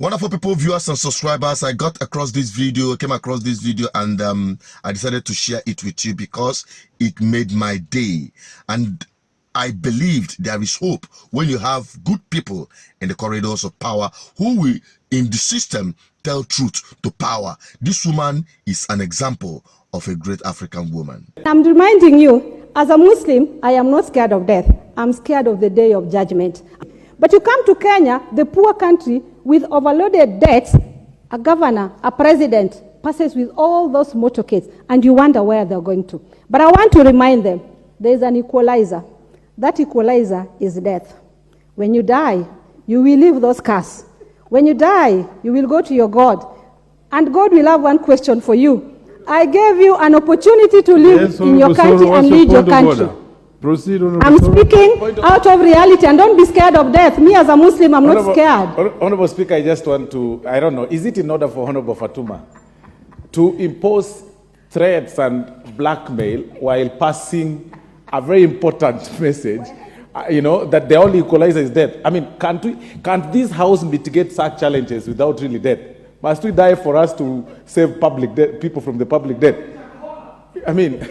Wonderful people, viewers and subscribers, I came across this video and I decided to share it with you because it made my day. And I believed there is hope when you have good people in the corridors of power who will, in the system, tell truth to power. This woman is an example of a great African woman. I'm reminding you, as a Muslim, I am not scared of death. I'm scared of the day of judgment. But you come to Kenya, the poor country, with overloaded debts, a governor, a president, passes with all those motorcades, and you wonder where they're going to. But I want to remind them, there is an equalizer. That equalizer is death. When you die, you will leave those cars. When you die, you will go to your God. And God will have one question for you. I gave you an opportunity to live in your country and lead your country. Proceed, I'm speaking out of reality, and don't be scared of death. Me as a Muslim, I'm not scared. Honorable Speaker, I just want to, I don't know, is it in order for Honorable Fatuma to impose threats and blackmail while passing a very important message, that the only equalizer is death? I mean, can't this house mitigate such challenges without really death? Must we die for us to save people from the public death? I mean...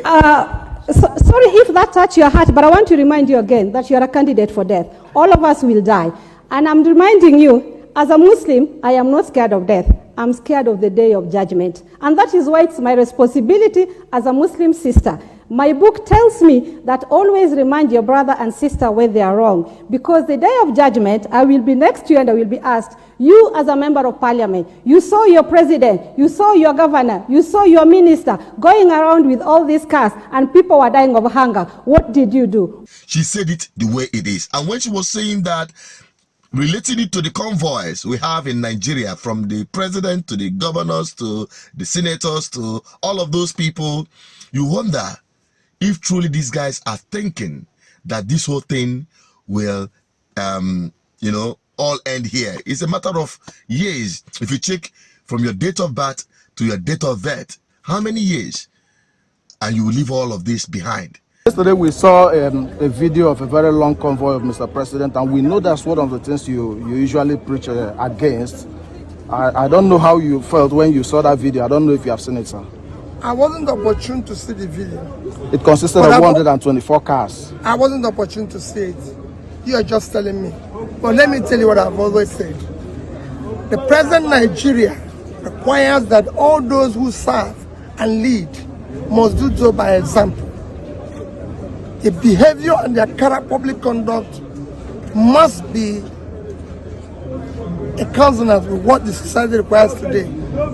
sorry if that touched your heart, but I want to remind you again that you are a candidate for death. All of us will die. And I'm reminding you, as a Muslim, I am not scared of death. I'm scared of the day of judgment. And that is why it's my responsibility as a Muslim sister. My book tells me that always remind your brother and sister when they are wrong. Because the day of judgment, I will be next to you and I will be asked, you as a member of parliament, you saw your president, you saw your governor, you saw your minister going around with all these cars and people were dying of hunger. What did you do? She said it the way it is. And when she was saying that, relating it to the convoys we have in Nigeria, from the president to the governors to the senators to all of those people, you wonder if truly these guys are thinking that this whole thing will, all end here. It's a matter of years. If you check from your date of birth to your date of death, how many years? And you will leave all of this behind. Yesterday we saw a video of a very long convoy of Mr. President, and we know that's one of the things you usually preach against. I don't know how you felt when you saw that video. I don't know if you have seen it, sir. I wasn't opportune to see the video. It consisted of 124 cars. I wasn't opportune to see it. You are just telling me. But let me tell you what I've always said. The present Nigeria requires that all those who serve and lead must do so by example. The behavior and their public conduct must be a consonance with what the society requires today.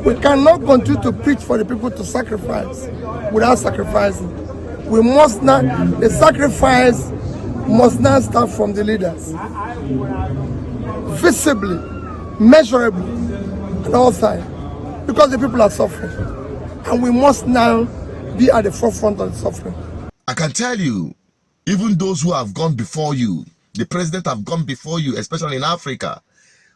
We cannot continue to preach for the people to sacrifice without sacrificing. We must not, the sacrifice must not start from the leaders. Visibly, measurably, at all times. Because the people are suffering. And we must now be at the forefront of the suffering. I can tell you, even those who have gone before you, the president have gone before you, especially in Africa,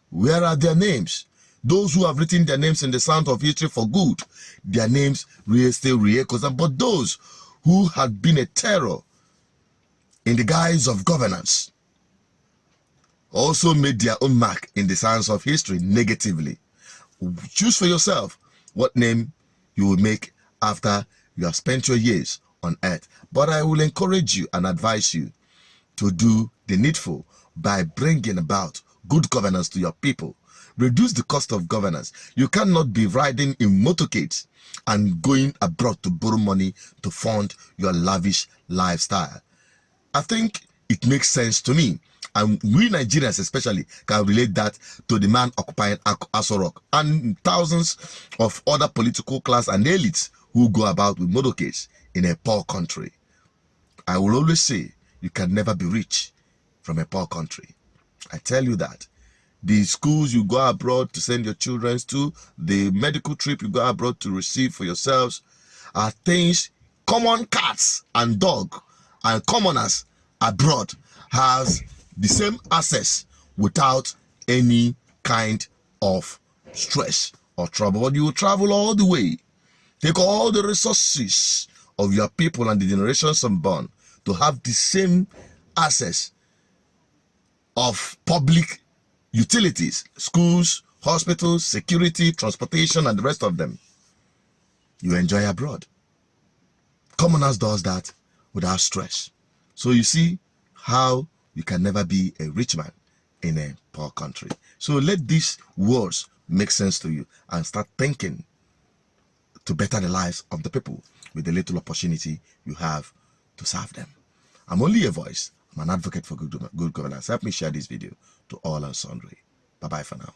where are their names? Those who have written their names in the sand of history for good, their names still re-echoes. But those who had been a terror in the guise of governance also made their own mark in the sands of history negatively. Choose for yourself what name you will make after you have spent your years on earth. But I will encourage you and advise you to do the needful by bringing about good governance to your people. Reduce the cost of governance. You cannot be riding in motorcades and going abroad to borrow money to fund your lavish lifestyle. I think it makes sense to me. And we Nigerians especially can relate that to the man occupying Aso Rock and thousands of other political class and elites who go about with motorcades in a poor country. I will always say you can never be rich from a poor country. I tell you that. The schools you go abroad to send your children to, the medical trip you go abroad to receive for yourselves, are things common cats and dog and commoners abroad has the same access without any kind of stress or trouble. But you will travel all the way, take all the resources of your people and the generations unborn to have the same access of public utilities, schools, hospitals, security, transportation, and the rest of them. You enjoy abroad. Commoners does that without stress. So you see how you can never be a rich man in a poor country. So let these words make sense to you and start thinking to better the lives of the people with the little opportunity you have to serve them. I'm only a voice. I'm an advocate for good governance. Help me share this video to all and sundry. Bye-bye for now.